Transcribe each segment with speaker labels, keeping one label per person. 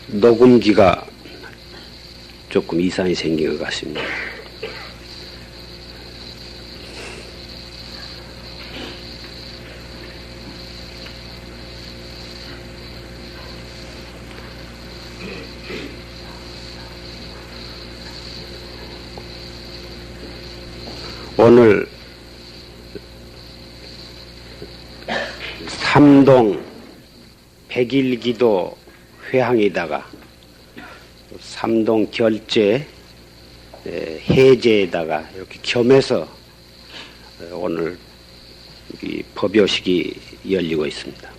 Speaker 1: 녹음기가 조금 이상이 생긴 것 같습니다. 오늘 삼동 백일기도 회항에다가 삼동 결제 해제에다가 이렇게 겸해서 오늘 이 법요식이 열리고 있습니다.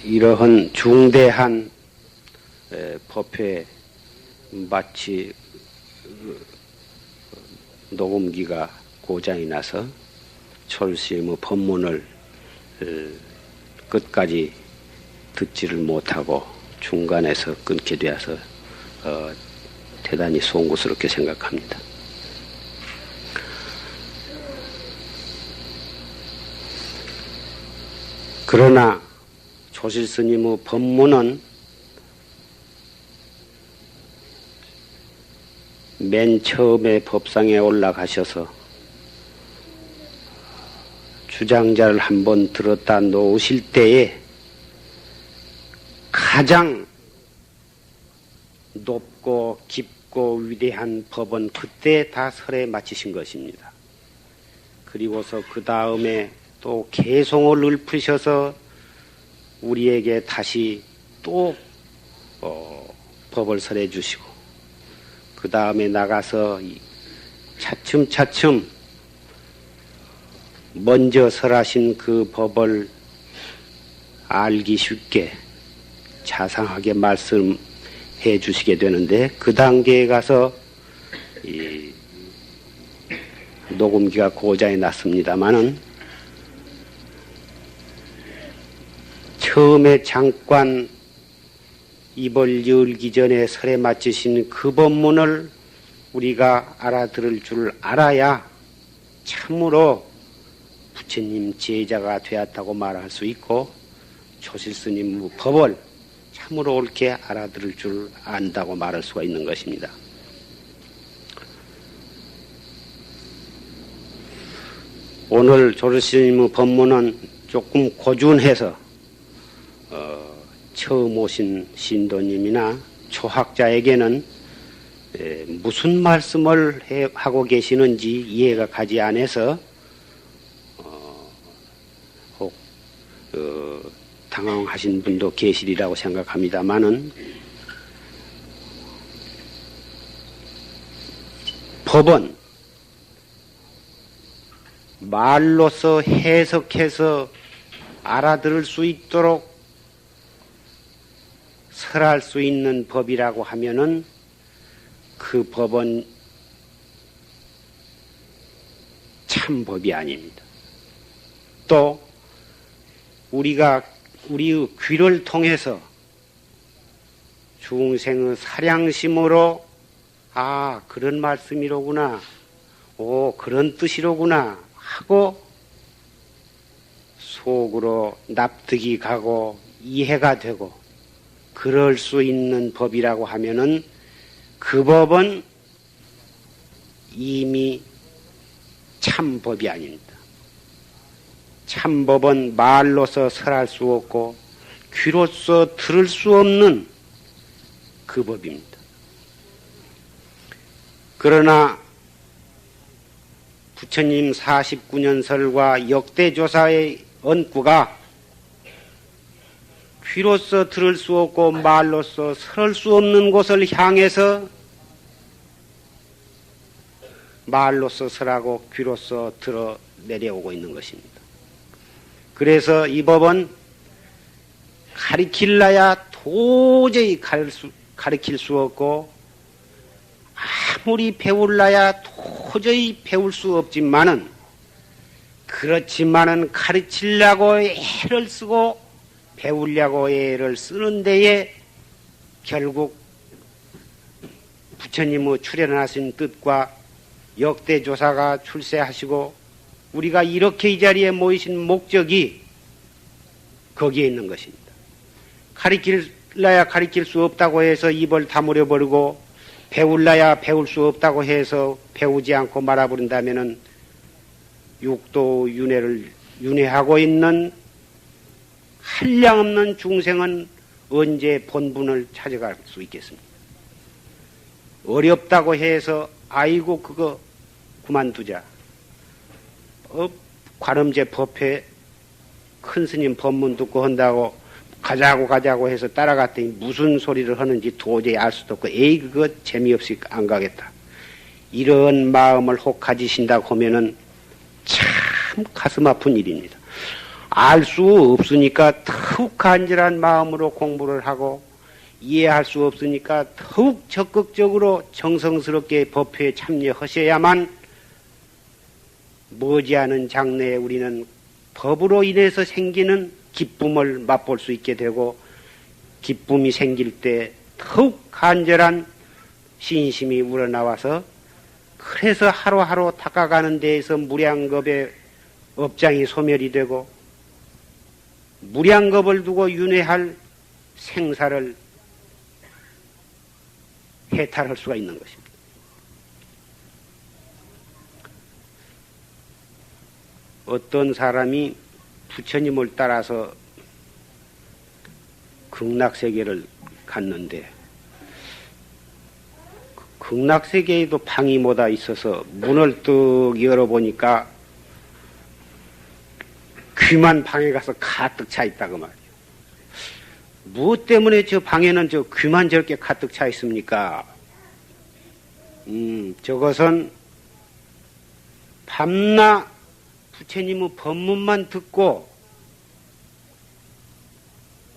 Speaker 1: 이러한 중대한 법회 마치 녹음기가 고장이 나서 철수의 법문을 끝까지 듣지를 못하고 중간에서 끊게 되어서 대단히 송구스럽게 생각합니다. 그러나 조실스님의 법문은 맨 처음에 법상에 올라가셔서 주장자를 한번 들었다 놓으실 때에 가장 높고 깊고 위대한 법은 그때 다 설에 마치신 것입니다. 그리고서 그 다음에 또 개송을 읊으셔서 우리에게 다시 또 법을 설해 주시고 그 다음에 나가서 차츰차츰 먼저 설하신 그 법을 알기 쉽게 자상하게 말씀해 주시게 되는데 그 단계에 가서 이 녹음기가 고장이 났습니다마는 처음에 잠깐 입을 열기 전에 설에 마치신 그 법문을 우리가 알아들을 줄 알아야 참으로 부처님 제자가 되었다고 말할 수 있고 조실스님 법을 참으로 옳게 알아들을 줄 안다고 말할 수가 있는 것입니다. 오늘 조실스님의 법문은 조금 고준해서 처음 오신 신도님이나 초학자에게는 무슨 말씀을 하고 계시는지 이해가 가지 않아서 혹 당황하신 분도 계시리라고 생각합니다마는 법은 말로서 해석해서 알아들을 수 있도록 설할 수 있는 법이라고 하면은 그 법은 참 법이 아닙니다. 또 우리가 우리의 귀를 통해서 중생의 사량심으로 아 그런 말씀이로구나 오 그런 뜻이로구나 하고 속으로 납득이 가고 이해가 되고 그럴 수 있는 법이라고 하면은 그 법은 이미 참법이 아닙니다. 참법은 말로서 설할 수 없고 귀로서 들을 수 없는 그 법입니다. 그러나 부처님 49년설과 역대조사의 언구가 귀로서 들을 수 없고 말로서 설할 수 없는 곳을 향해서 말로서 설하고 귀로서 들어 내려오고 있는 것입니다. 그래서 이 법은 가르칠라야 도저히 가르칠 수 없고 아무리 배울라야 도저히 배울 수 없지만은 그렇지만은 가르치려고 애를 쓰고 배우려고 애를 쓰는 데에 결국 부처님의 출현하신 뜻과 역대조사가 출세하시고 우리가 이렇게 이 자리에 모이신 목적이 거기에 있는 것입니다. 가르칠라야 가르칠 수 없다고 해서 입을 다물어 버리고 배울라야 배울 수 없다고 해서 배우지 않고 말아버린다면은 육도 윤회를 윤회하고 있는 한량없는 중생은 언제 본분을 찾아갈 수 있겠습니까? 어렵다고 해서 아이고 그거 그만두자. 관음제 법회 큰 스님 법문 듣고 한다고 가자고 해서 따라갔더니 무슨 소리를 하는지 도저히 알 수도 없고 에이 그거 재미없이 안 가겠다. 이런 마음을 혹 가지신다고 하면은 참 가슴 아픈 일입니다. 알 수 없으니까 더욱 간절한 마음으로 공부를 하고 이해할 수 없으니까 더욱 적극적으로 정성스럽게 법회에 참여하셔야만 머지않은 장래에 우리는 법으로 인해서 생기는 기쁨을 맛볼 수 있게 되고 기쁨이 생길 때 더욱 간절한 신심이 우러나와서 그래서 하루하루 닦아가는 데에서 무량겁의 업장이 소멸이 되고 무량겁을 두고 윤회할 생사를 해탈할 수가 있는 것입니다. 어떤 사람이 부처님을 따라서 극락세계를 갔는데 극락세계에도 방이 뭐다 있어서 문을 뚝 열어보니까 귀만 방에 가서 가득 차 있다고 말이에요. 무엇 때문에 저 방에는 저 귀만 저렇게 가득 차 있습니까? 저것은 밤낮 부처님의 법문만 듣고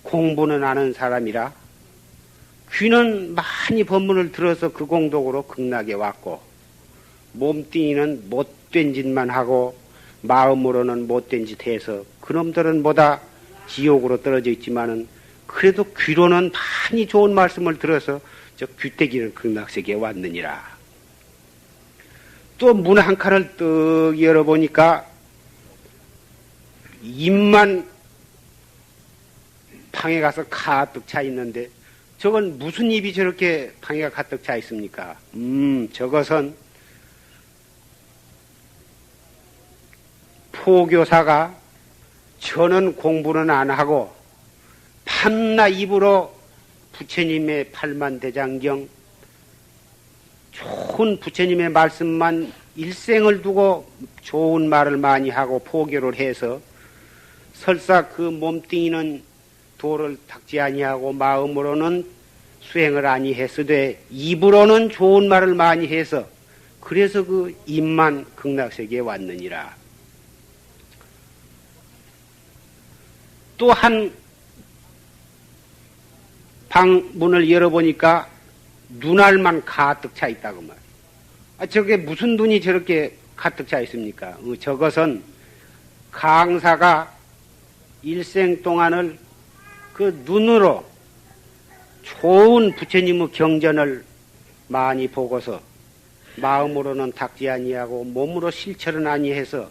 Speaker 1: 공부는 아는 사람이라 귀는 많이 법문을 들어서 그 공덕으로 극락에 왔고 몸뚱이는 못된 짓만 하고 마음으로는 못된 짓 해서 그놈들은 뭐다 지옥으로 떨어져 있지만은 그래도 귀로는 많이 좋은 말씀을 들어서 저 귀때기는 극락세계에 왔느니라. 또 문 한 칸을 떡 열어보니까 입만 방에 가서 가득 차 있는데 저건 무슨 입이 저렇게 방에 가득 차 있습니까? 저것은 포교사가 저는 공부는 안 하고 밤낮 입으로 부처님의 팔만대장경 좋은 부처님의 말씀만 일생을 두고 좋은 말을 많이 하고 포교를 해서 설사 그 몸뚱이는 도를 닦지 아니하고 마음으로는 수행을 아니했으되 입으로는 좋은 말을 많이 해서 그래서 그 입만 극락세계에 왔느니라. 또 한 방 문을 열어보니까 눈알만 가득 차 있다고 말이에요. 저게 무슨 눈이 저렇게 가득 차 있습니까? 저것은 강사가 일생 동안을 그 눈으로 좋은 부처님의 경전을 많이 보고서 마음으로는 닦지 아니하고 몸으로 실천은 아니해서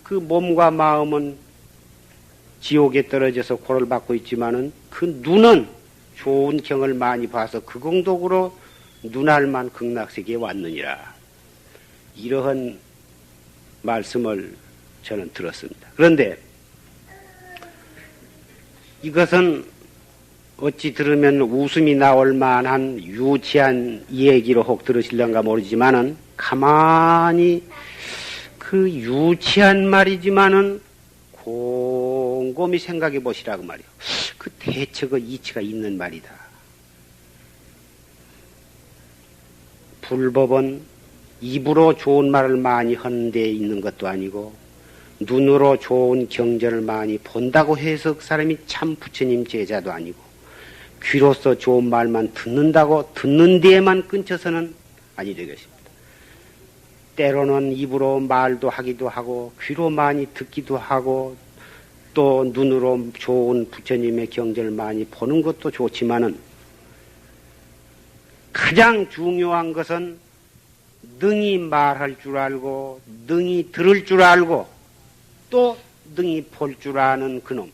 Speaker 1: 그 몸과 마음은 지옥에 떨어져서 고를 받고 있지만은 그 눈은 좋은 경을 많이 봐서 그 공덕으로 눈알만 극락세계에 왔느니라. 이러한 말씀을 저는 들었습니다. 그런데 이것은 어찌 들으면 웃음이 나올 만한 유치한 얘기로 혹 들으실런가 모르지만은 가만히 그 유치한 말이지만은 곰곰이 생각해 보시라고 말이요. 그 대처가 이치가 있는 말이다. 불법은 입으로 좋은 말을 많이 하는 데 있는 것도 아니고 눈으로 좋은 경전을 많이 본다고 해서 그 사람이 참 부처님 제자도 아니고 귀로서 좋은 말만 듣는다고 듣는 데에만 끊쳐서는 아니 되겠습니다. 때로는 입으로 말도 하기도 하고 귀로 많이 듣기도 하고 또 눈으로 좋은 부처님의 경전을 많이 보는 것도 좋지만은 가장 중요한 것은 능히 말할 줄 알고 능히 들을 줄 알고 또 능히 볼 줄 아는 그놈.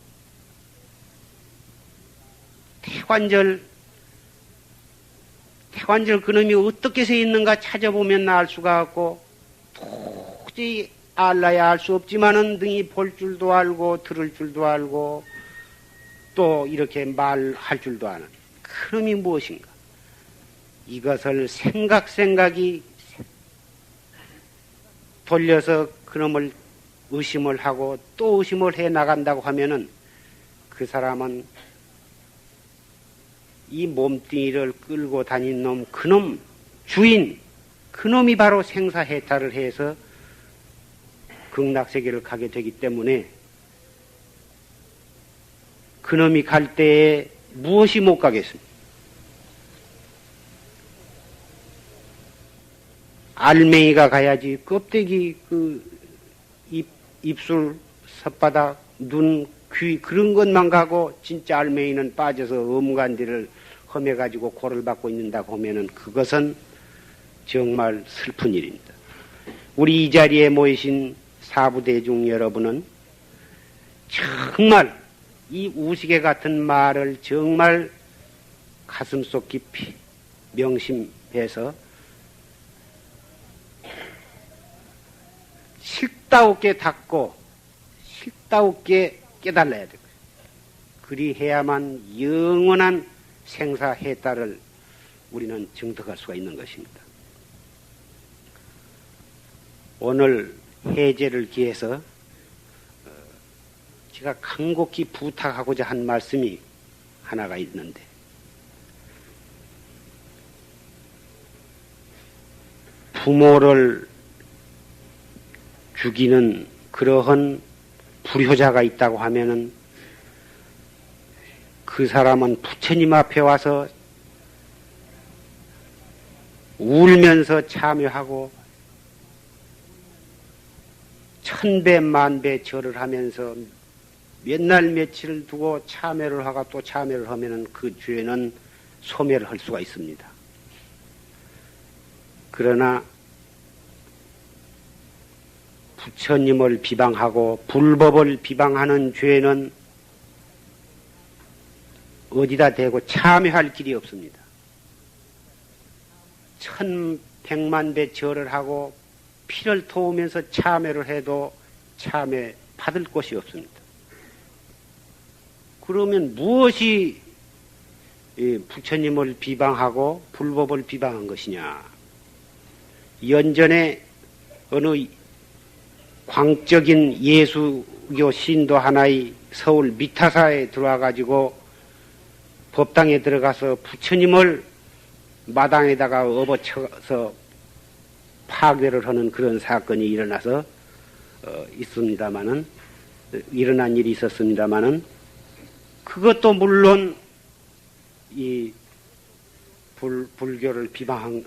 Speaker 1: 태관절 그놈이 어떻게 서 있는가 찾아보면 알 수가 없고 도저히 알아야 알 수 없지만은 능히 볼 줄도 알고 들을 줄도 알고 또 이렇게 말할 줄도 아는 그놈이 무엇인가? 이것을 생각이 돌려서 그놈을 의심을 하고 또 의심을 해 나간다고 하면은 그 사람은 이 몸뚱이를 끌고 다닌 놈, 그놈 주인, 그놈이 바로 생사해탈을 해서 극락세계를 가게 되기 때문에 그놈이 갈 때에 무엇이 못 가겠습니까? 알맹이가 가야지 껍데기 입술, 혓바닥, 눈, 귀 그런 것만 가고 진짜 알맹이는 빠져서 엄간디를 험해가지고 고를 받고 있는다고 하면은 그것은 정말 슬픈 일입니다. 우리 이 자리에 모이신 사부대중 여러분은 정말 이 우시개 같은 말을 정말 가슴속 깊이 명심해서 실다우게 닦고 실다우게 깨달아야 되고요. 그리해야만 영원한 생사해탈을 우리는 증득할 수가 있는 것입니다. 오늘 해제를 기해서 제가 간곡히 부탁하고자 한 말씀이 하나가 있는데 부모를 죽이는 그러한 불효자가 있다고 하면은 그 사람은 부처님 앞에 와서 울면서 참여하고 천배 만배 절을 하면서 몇 날 며칠을 두고 참여를 하고 또 참여를 하면은 그 죄는 소멸을 할 수가 있습니다. 그러나 부처님을 비방하고 불법을 비방하는 죄는 어디다 대고 참여할 길이 없습니다. 천백만배 절을 하고 피를 토우면서 참여를 해도 참여 받을 곳이 없습니다. 그러면 무엇이 부처님을 비방하고 불법을 비방한 것이냐? 연전에 어느 광적인 예수교 신도 하나의 서울 미타사에 들어와 가지고 법당에 들어가서 부처님을 마당에다가 업어쳐서 파괴를 하는 그런 사건이 일어나서 있습니다마는 일어난 일이 있었습니다마는 그것도 물론 이 불교를 비방한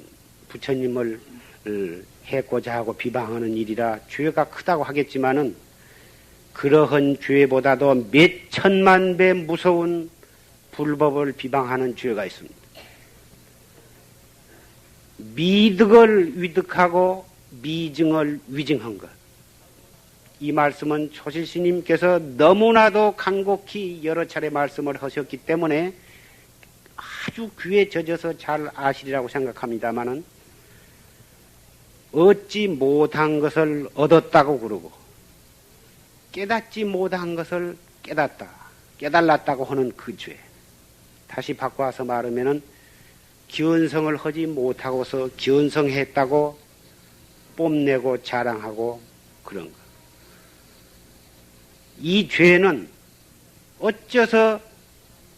Speaker 1: 부처님을 해코자 하고 비방하는 일이라 죄가 크다고 하겠지만은 그러한 죄보다도 몇 천만 배 무서운 불법을 비방하는 죄가 있습니다. 미득을 위득하고 미증을 위증한 것. 이 말씀은 초실스님께서 너무나도 간곡히 여러 차례 말씀을 하셨기 때문에 아주 귀에 젖어서 잘 아시리라고 생각합니다마는 얻지 못한 것을 얻었다고 그러고 깨닫지 못한 것을 깨달았다고 하는 그 죄. 다시 바꿔서 말하면은 견성을 하지 못하고서 견성했다고 뽐내고 자랑하고 그런 것. 이 죄는 어째서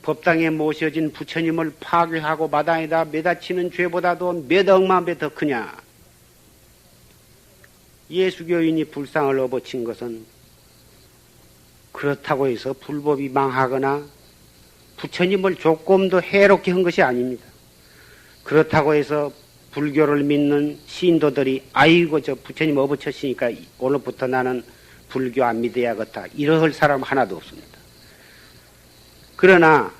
Speaker 1: 법당에 모셔진 부처님을 파괴하고 마당에다 매다치는 죄보다도 몇 억만 배 더 크냐? 예수교인이 불상을 업어친 것은 그렇다고 해서 불법이 망하거나 부처님을 조금 더 해롭게 한 것이 아닙니다. 그렇다고 해서 불교를 믿는 신도들이 아이고 저 부처님 업어쳤으니까 오늘부터 나는 불교 안 믿어야겠다. 이럴 사람 하나도 없습니다. 그러나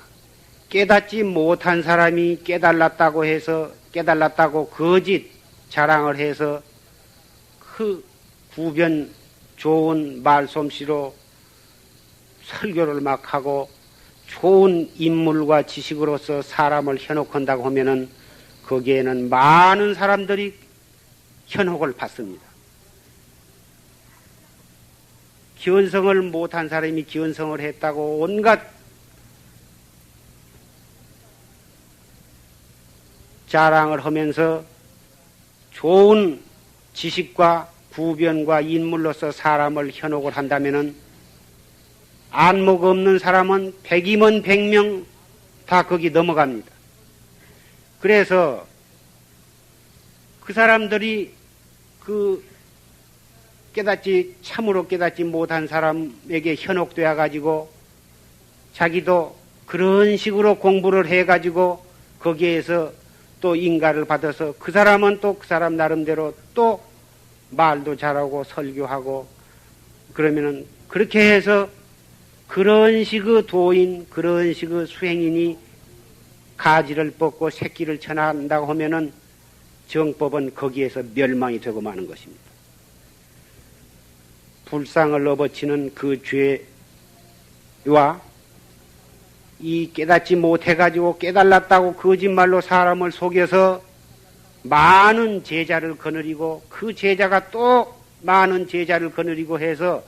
Speaker 1: 깨닫지 못한 사람이 깨달았다고 해서 깨달았다고 거짓 자랑을 해서 그 구변 좋은 말솜씨로 설교를 막 하고 좋은 인물과 지식으로서 사람을 현혹한다고 하면은 거기에는 많은 사람들이 현혹을 받습니다. 기원성을 못한 사람이 기원성을 했다고 온갖 자랑을 하면서 좋은 지식과 구변과 인물로서 사람을 현혹을 한다면은 안목 없는 사람은 100이면 100명 다 거기 넘어갑니다. 그래서 그 사람들이 그 참으로 깨닫지 못한 사람에게 현혹되어 가지고 자기도 그런 식으로 공부를 해 가지고 거기에서 또 인가를 받아서 그 사람은 또 그 사람 나름대로 또 말도 잘하고 설교하고 그러면은 그렇게 해서 그런 식의 도인, 그런 식의 수행인이 가지를 뻗고 새끼를 쳐난다고 하면은 정법은 거기에서 멸망이 되고 마는 것입니다. 불상을 업어치는 그 죄와 이 깨닫지 못해가지고 깨달았다고 거짓말로 사람을 속여서 많은 제자를 거느리고 그 제자가 또 많은 제자를 거느리고 해서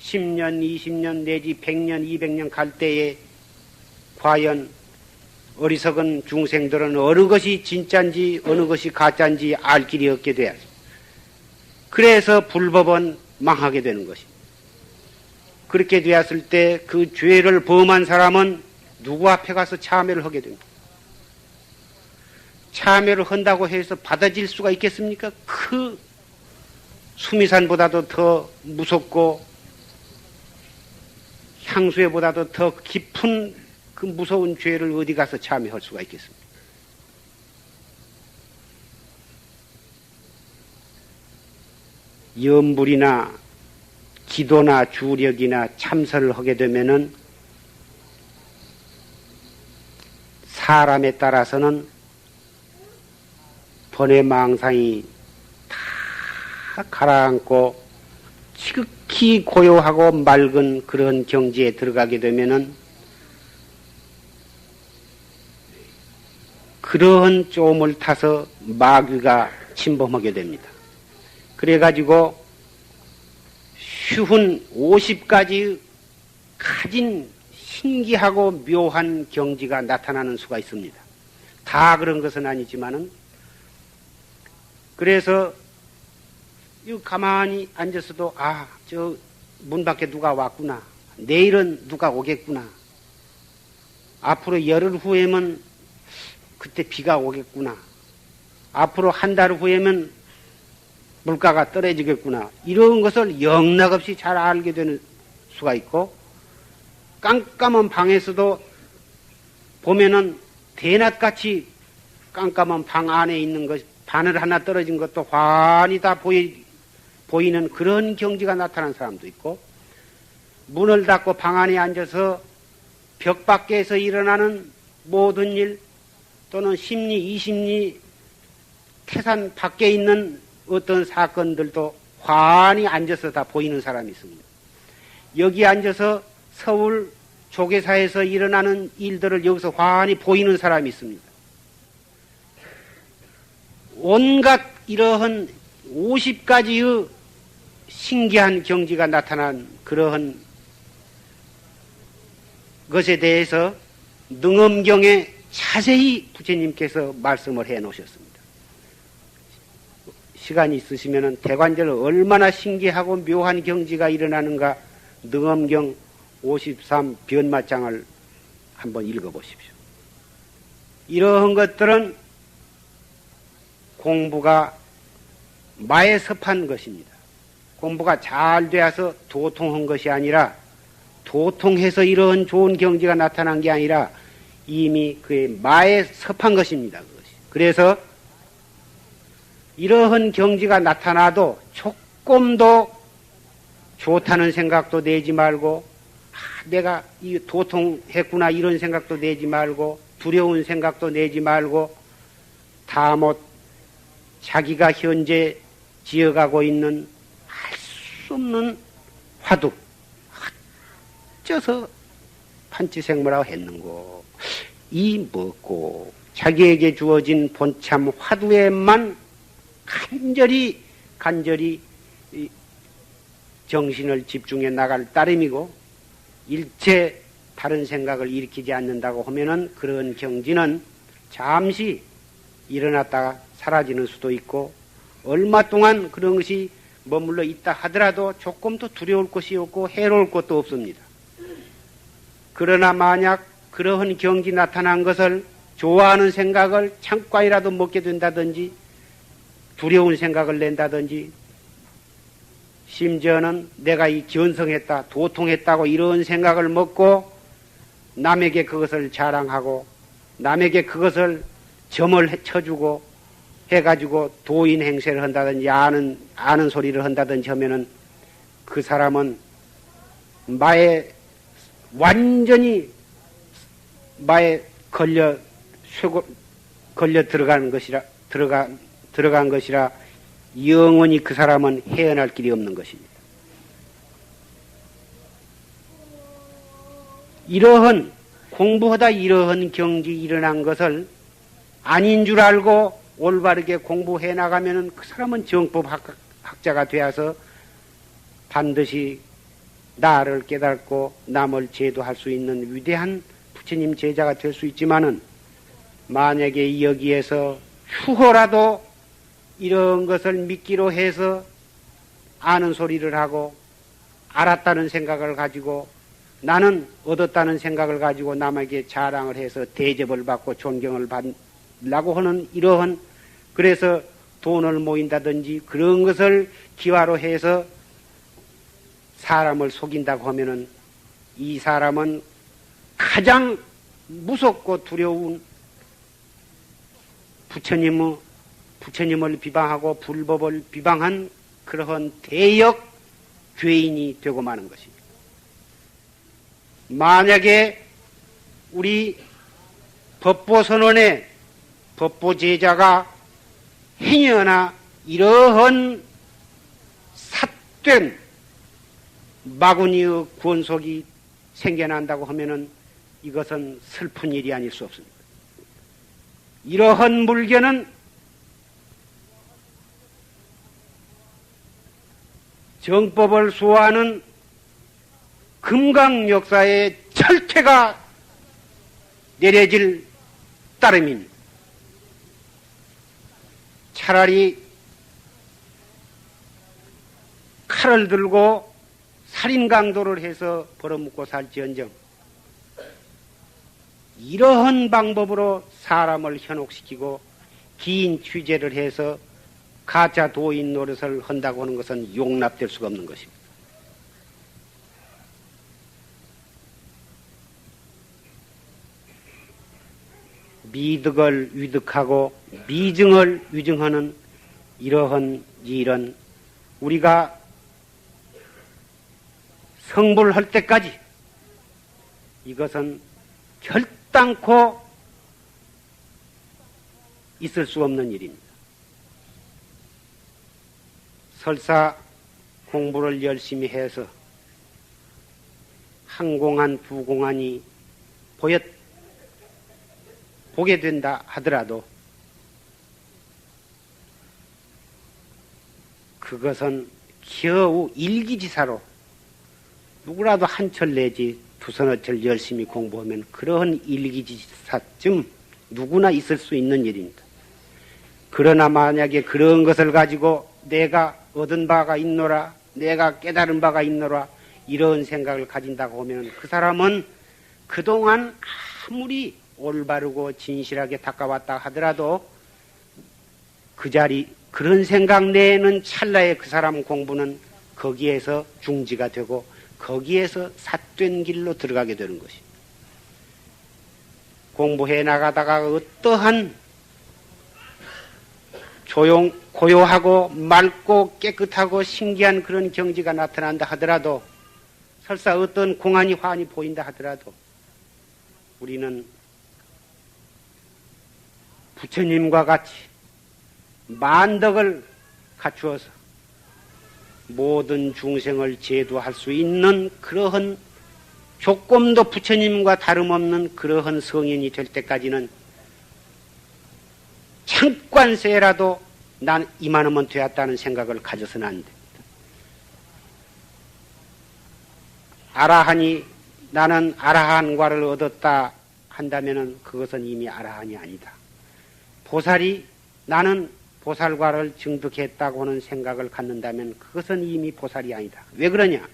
Speaker 1: 10년, 20년 내지 100년, 200년 갈 때에 과연 어리석은 중생들은 어느 것이 진짜인지 어느 것이 가짜인지 알 길이 없게 돼야 합니다. 그래서 불법은 망하게 되는 것입니다. 그렇게 되었을 때 그 죄를 범한 사람은 누구 앞에 가서 참회를 하게 됩니다. 참회를 한다고 해서 받아질 수가 있겠습니까? 그 수미산보다도 더 무섭고 향수에보다도 더 깊은 그 무서운 죄를 어디 가서 참회할 수가 있겠습니까? 염불이나 기도나 주력이나 참선을 하게 되면은 사람에 따라서는 번외 망상이 다 가라앉고 지극히 고요하고 맑은 그런 경지에 들어가게 되면은 그러한 쪼음을 타서 마귀가 침범하게 됩니다. 그래가지고 쉬운 50가지 가진 신기하고 묘한 경지가 나타나는 수가 있습니다. 다 그런 것은 아니지만은 그래서 가만히 앉아서도 저 문 밖에 누가 왔구나. 내일은 누가 오겠구나. 앞으로 열흘 후에면 그때 비가 오겠구나. 앞으로 한 달 후에면 물가가 떨어지겠구나. 이런 것을 영락없이 잘 알게 되는 수가 있고 깜깜한 방에서도 보면은 대낮같이 깜깜한 방 안에 있는 것 바늘 하나 떨어진 것도 환히 다 보이는 그런 경지가 나타난 사람도 있고 문을 닫고 방 안에 앉아서 벽 밖에서 일어나는 모든 일 또는 심리, 이심리, 태산 밖에 있는 어떤 사건들도 환히 앉아서 다 보이는 사람이 있습니다. 여기 앉아서 서울 조계사에서 일어나는 일들을 여기서 환히 보이는 사람이 있습니다. 온갖 이러한 50가지의 신기한 경지가 나타난 그러한 것에 대해서 능엄경에 자세히 부처님께서 말씀을 해 놓으셨습니다. 시간이 있으시면 대관절 얼마나 신기하고 묘한 경지가 일어나는가 능엄경 53 변마장을 한번 읽어보십시오. 이러한 것들은 공부가 마에섭한 것입니다. 공부가 잘 되어서 도통한 것이 아니라 도통해서 이러한 좋은 경지가 나타난 게 아니라 이미 그의 마에 섭한 것입니다. 그것이. 그래서 이러한 경지가 나타나도 조금도 좋다는 생각도 내지 말고 내가 이 도통했구나 이런 생각도 내지 말고 두려운 생각도 내지 말고 다 못 자기가 현재 지어가고 있는 알 수 없는 화두 어째서 판치생모라고 했는고 이 먹고 자기에게 주어진 본참 화두에만 간절히 정신을 집중해 나갈 따름이고 일체 다른 생각을 일으키지 않는다고 하면은 그런 경지는 잠시 일어났다가 사라지는 수도 있고 얼마 동안 그런 것이 머물러 있다 하더라도 조금 더 두려울 것이 없고 해로울 것도 없습니다. 그러나 만약 그러한 경지 나타난 것을 좋아하는 생각을 창과이라도 먹게 된다든지 두려운 생각을 낸다든지 심지어는 내가 이 견성했다 도통했다고 이런 생각을 먹고 남에게 그것을 자랑하고 남에게 그것을 점을 쳐주고 해가지고 도인 행세를 한다든지 아는 소리를 한다든지 하면은 그 사람은 완전히 마에 걸려 들어간 것이라 영원히 그 사람은 헤어날 길이 없는 것입니다. 이러한 공부하다 이러한 경지 일어난 것을 아닌 줄 알고 올바르게 공부해 나가면은 그 사람은 정법 학자가 되어서 반드시 나를 깨닫고 남을 제도할 수 있는 위대한 부처님 제자가 될 수 있지만은 만약에 여기에서 휴호라도 이런 것을 믿기로 해서 아는 소리를 하고 알았다는 생각을 가지고 나는 얻었다는 생각을 가지고 남에게 자랑을 해서 대접을 받고 존경을 받으려고 하는 이러한 그래서 돈을 모인다든지 그런 것을 기화로 해서 사람을 속인다고 하면은 이 사람은 가장 무섭고 두려운 부처님을 비방하고 불법을 비방한 그러한 대역 죄인이 되고 마는 것입니다. 만약에 우리 법보선언의 법보제자가 행여나 이러한 삿된 마구니의 권속이 생겨난다고 하면은 이것은 슬픈 일이 아닐 수 없습니다. 이러한 물견은 정법을 수호하는 금강 역사의 철퇴가 내려질 따름입니다. 차라리 칼을 들고 살인강도를 해서 벌어먹고 살지언정 이러한 방법으로 사람을 현혹시키고 긴 취재를 해서 가짜 도인 노릇을 한다고 하는 것은 용납될 수가 없는 것입니다. 미득을 위득하고 미증을 위증하는 이러한 일은 우리가 성불할 때까지 이것은 결단코 있을 수 없는 일입니다. 설사 공부를 열심히 해서 한 공안 두 공안이 보게 된다 하더라도 그것은 겨우 일기지사로 누구라도 한 철 내지 두서너 철 열심히 공부하면 그러한 일기지사쯤 누구나 있을 수 있는 일입니다. 그러나 만약에 그런 것을 가지고 내가 얻은 바가 있노라, 내가 깨달은 바가 있노라 이런 생각을 가진다고 하면 그 사람은 그동안 아무리 올바르고 진실하게 닦아왔다 하더라도 그 자리 그런 생각 내에는 찰나에 그 사람 공부는 거기에서 중지가 되고 거기에서 삿된 길로 들어가게 되는 것입니다. 공부해 나가다가 어떠한 고요하고 맑고 깨끗하고 신기한 그런 경지가 나타난다 하더라도 설사 어떤 공안이 환히 보인다 하더라도 우리는 부처님과 같이 만덕을 갖추어서 모든 중생을 제도할 수 있는 그러한 조금도 부처님과 다름없는 그러한 성인이 될 때까지는 창관세라도 난 이만하면 되었다는 생각을 가져서는 안 됩니다. 아라한이 나는 아라한과를 얻었다 한다면은 그것은 이미 아라한이 아니다. 보살이 나는 보살과를 증득했다고 하는 생각을 갖는다면 그것은 이미 보살이 아니다. 왜 그러냐?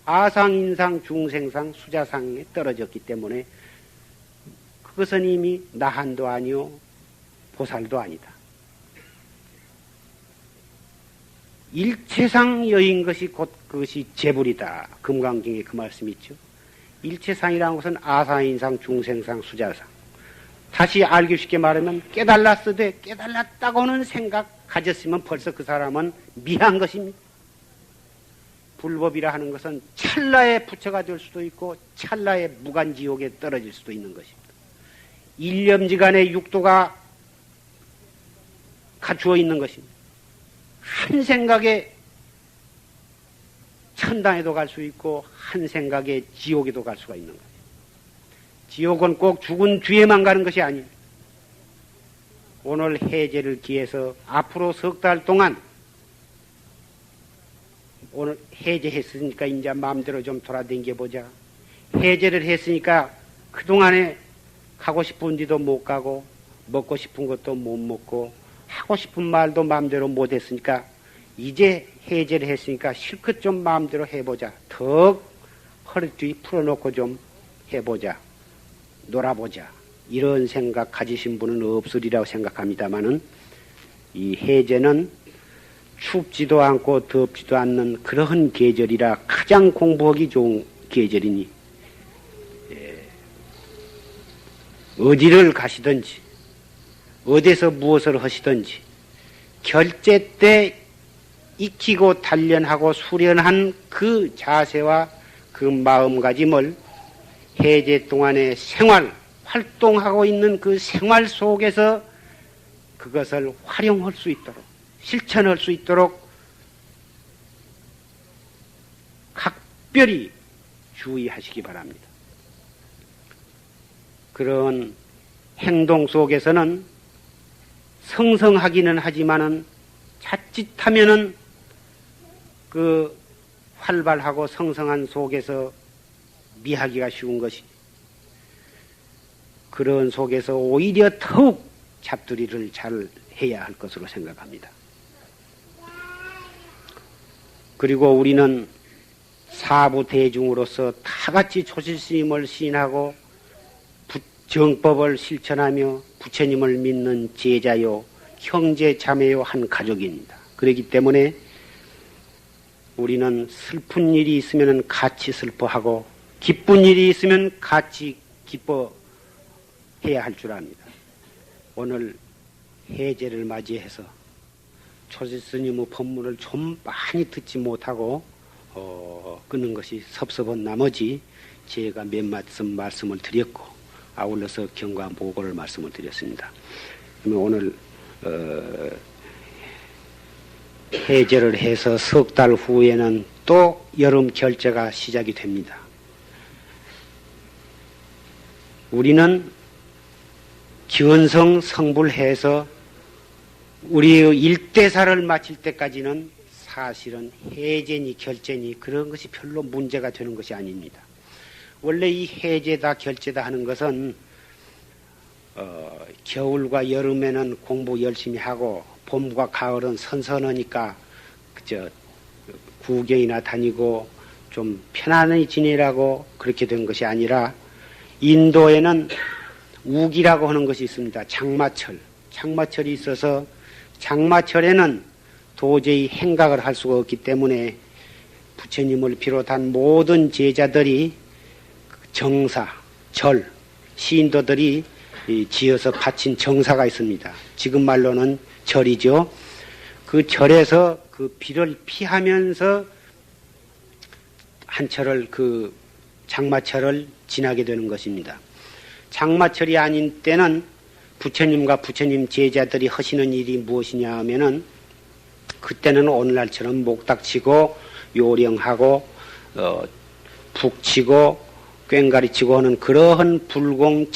Speaker 1: 아상, 인상, 중생상, 수자상에 떨어졌기 때문에 그것은 이미 나한도 아니요 보살도 아니다. 일체상 여인 것이 곧 그것이 재불이다. 금강경에 그 말씀이 있죠. 일체상이라는 것은 아상인상, 중생상, 수자상. 다시 알기 쉽게 말하면 깨달았으되 깨달았다고는 생각 가졌으면 벌써 그 사람은 미한 것입니다. 불법이라 하는 것은 찰나의 부처가 될 수도 있고 찰나의 무간지옥에 떨어질 수도 있는 것입니다. 일념지간의 육도가 갖추어 있는 것입니다. 한 생각에 천당에도 갈 수 있고 한 생각에 지옥에도 갈 수가 있는 거예요. 지옥은 꼭 죽은 뒤에만 가는 것이 아닙니다. 오늘 해제를 기해서 앞으로 석 달 동안 오늘 해제했으니까 이제 마음대로 좀 돌아다녀 보자. 해제를 했으니까 그동안에 가고 싶은 데도 못 가고 먹고 싶은 것도 못 먹고 하고 싶은 말도 마음대로 못 했으니까 이제 해제를 했으니까 실컷 좀 마음대로 해보자. 더 허리띠 풀어놓고 좀 해보자. 놀아보자. 이런 생각 가지신 분은 없으리라고 생각합니다마는 이 해제는 춥지도 않고 덥지도 않는 그러한 계절이라 가장 공부하기 좋은 계절이니 어디를 가시든지 어디서 무엇을 하시든지 결제 때 익히고 단련하고 수련한 그 자세와 그 마음가짐을 해제 동안의 생활, 활동하고 있는 그 생활 속에서 그것을 활용할 수 있도록, 실천할 수 있도록 각별히 주의하시기 바랍니다. 그런 행동 속에서는 성성하기는 하지만은 자칫하면은 그 활발하고 성성한 속에서 미하기가 쉬운 것이 그런 속에서 오히려 더욱 잡두리를 잘 해야 할 것으로 생각합니다. 그리고 우리는 사부 대중으로서 다같이 조실스님을 시인하고 정법을 실천하며 부처님을 믿는 제자요, 형제, 자매요 한 가족입니다. 그렇기 때문에 우리는 슬픈 일이 있으면 같이 슬퍼하고 기쁜 일이 있으면 같이 기뻐해야 할 줄 압니다. 오늘 해제를 맞이해서 조실스님의 법문을 좀 많이 듣지 못하고 끊는 것이 섭섭한 나머지 제가 몇 말씀을 드렸고 아울러서 경과 보고를 말씀을 드렸습니다. 그러면 오늘 해제를 해서 석 달 후에는 또 여름 결제가 시작이 됩니다. 우리는 견성 성불해서 우리의 일대사를 마칠 때까지는 사실은 해제니 결제니 그런 것이 별로 문제가 되는 것이 아닙니다. 원래 이 해제다 결제다 하는 것은 겨울과 여름에는 공부 열심히 하고 봄과 가을은 선선하니까 구경이나 다니고 좀 편안히 지내라고 그렇게 된 것이 아니라 인도에는 우기라고 하는 것이 있습니다. 장마철. 장마철이 있어서 장마철에는 도저히 행각을 할 수가 없기 때문에 부처님을 비롯한 모든 제자들이 정사, 절, 시인도들이 지어서 바친 정사가 있습니다. 지금 말로는 절이죠. 그 절에서 그 비를 피하면서 한철을 그 장마철을 지나게 되는 것입니다. 장마철이 아닌 때는 부처님과 부처님 제자들이 하시는 일이 무엇이냐 하면은 그때는 오늘날처럼 목닥치고 요령하고 북치고 꽹가리치고 하는 그러한 불공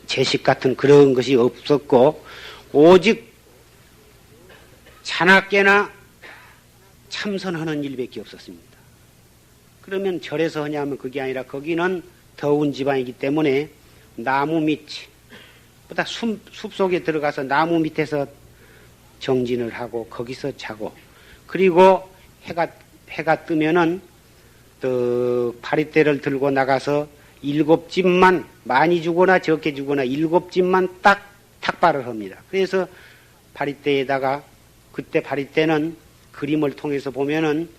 Speaker 1: 제식 같은 그런 것이 없었고 오직 자나깨나 참선하는 일밖에 없었습니다. 그러면 절에서 하냐면 그게 아니라 거기는 더운 지방이기 때문에 나무 밑 보다 숲속에 들어가서 나무 밑에서 정진을 하고 거기서 자고 그리고 해가 뜨면은 또 파리떼를 들고 나가서 7집만 많이 주거나 적게 주거나 7집만 딱 탁발을 합니다. 그래서 파리떼에다가 그때 파리떼는 그림을 통해서 보면은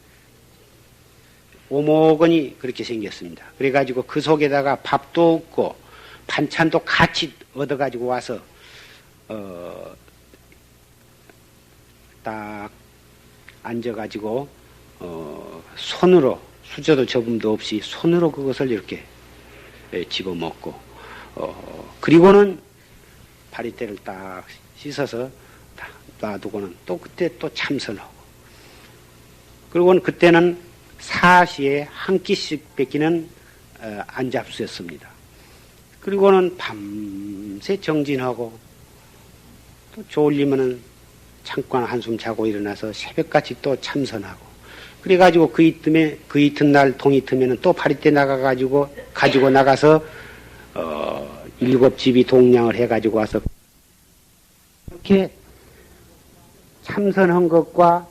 Speaker 1: 오목원이 그렇게 생겼습니다. 그래가지고 그 속에다가 밥도 없고 반찬도 같이 얻어가지고 와서 딱 앉아가지고 손으로 수저도 저금도 없이 손으로 그것을 이렇게 집어먹고 그리고는 파리떼를 딱 씻어서 딱 놔두고는 또 그때 또 참선하고 그리고는 그때는 4시에 한 끼씩 뺏기는 안 잡수였습니다. 그리고는 밤새 정진하고 또 졸리면은 잠깐 한숨 자고 일어나서 새벽같이 또 참선하고 그래가지고 그 이튿날 동이트면은 또 파리떼 나가가지고 가지고 나가서 7집이 동량을 해가지고 와서 이렇게 참선한 것과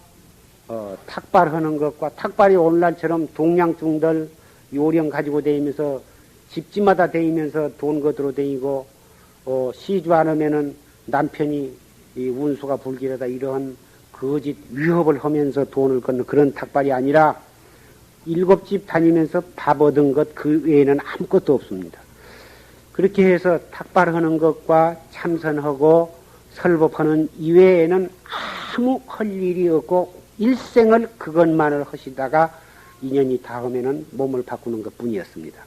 Speaker 1: 탁발하는 것과 탁발이 오늘날처럼 동량중들 요령 가지고 다니면서 집집마다 다니면서 돈 거들어 다니고 시주 않으면은 남편이 이 운수가 불길하다 이러한 거짓 위협을 하면서 돈을 걷는 그런 탁발이 아니라 7집 다니면서 밥 얻은 것 그 외에는 아무것도 없습니다. 그렇게 해서 탁발하는 것과 참선하고 설법하는 이외에는 아무 할 일이 없고 일생을 그것만을 하시다가 인연이 닿으면은 몸을 바꾸는 것 뿐이었습니다.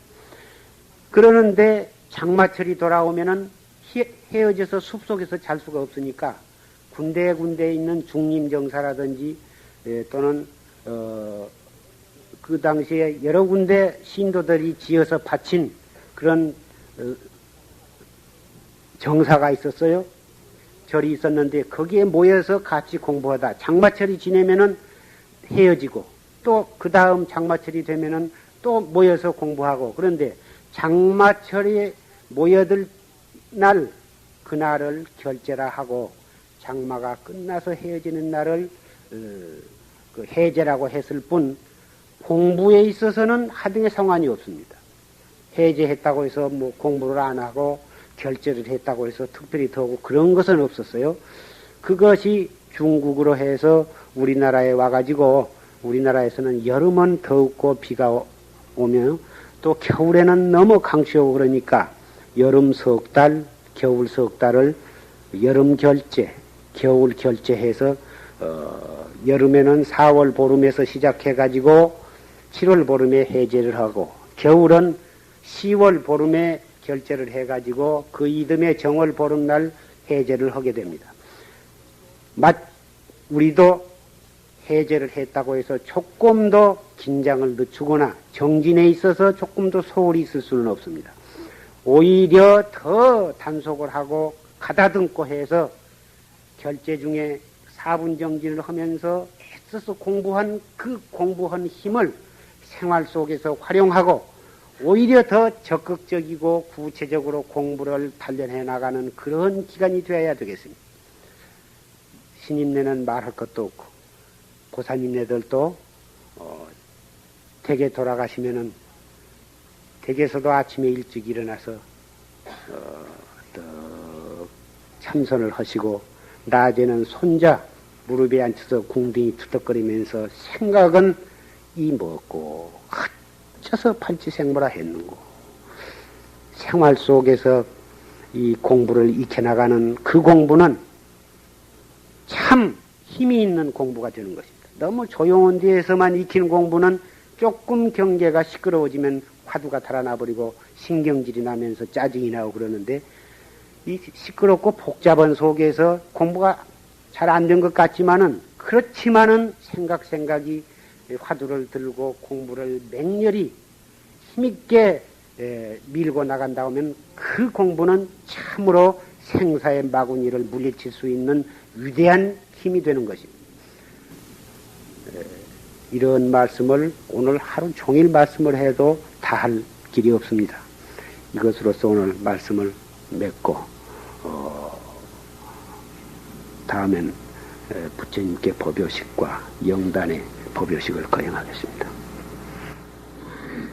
Speaker 1: 그러는데 장마철이 돌아오면은 헤어져서 숲속에서 잘 수가 없으니까 군데군데 있는 중림정사라든지 또는 그 당시에 여러 군데 신도들이 지어서 바친 그런 정사가 있었어요. 절이 있었는데 거기에 모여서 같이 공부하다 장마철이 지내면은 헤어지고 또 그 다음 장마철이 되면은 또 모여서 공부하고 그런데 장마철에 모여들 날 그날을 결제라 하고 장마가 끝나서 헤어지는 날을 그 해제라고 했을 뿐 공부에 있어서는 하등의 상관이 없습니다. 해제했다고 해서 뭐 공부를 안 하고 결제를 했다고 해서 특별히 더 하고 그런 것은 없었어요. 그것이 중국으로 해서 우리나라에 와가지고 우리나라에서는 여름은 더웠고 비가 오면 또 겨울에는 너무 강추하고 그러니까 여름 석 달, 겨울 석 달을 여름 결제, 겨울 결제해서 여름에는 4월 보름에서 시작해가지고 7월 보름에 해제를 하고 겨울은 10월 보름에 결제를 해가지고 그 이듬해 정월 보름날 해제를 하게 됩니다. 우리도 해제를 했다고 해서 조금 더 긴장을 늦추거나 정진에 있어서 조금 더 소홀히 있을 수는 없습니다. 오히려 더 단속을 하고 가다듬고 해서 결제 중에 4분 정진을 하면서 애써서 공부한 그 공부한 힘을 생활 속에서 활용하고 오히려 더 적극적이고 구체적으로 공부를 단련해 나가는 그런 기간이 되어야 되겠습니다. 신임내는 말할 것도 없고 보살님네들도 댁에 돌아가시면은 댁에서도 아침에 일찍 일어나서 참선을 하시고 낮에는 손자 무릎에 앉혀서 궁둥이 투덕거리면서 생각은 이 먹고 흩쳐서 판치생모라 했는고 생활 속에서 이 공부를 익혀나가는 그 공부는 참 힘이 있는 공부가 되는 것입니다. 너무 조용한 데에서만 익히는 공부는 조금 경계가 시끄러워지면 화두가 달아나버리고 신경질이 나면서 짜증이 나고 그러는데 이 시끄럽고 복잡한 속에서 공부가 잘 안 된 것 같지만은, 그렇지만은 생각이 화두를 들고 공부를 맹렬히 힘있게 밀고 나간다 하면 그 공부는 참으로 생사의 마구니를 물리칠 수 있는 위대한 힘이 되는 것입니다. 이런 말씀을 오늘 하루 종일 말씀을 해도 다 할 길이 없습니다. 이것으로서 오늘 말씀을 맺고 다음엔 부처님께 법요식과 영단의 법요식을 거행하겠습니다.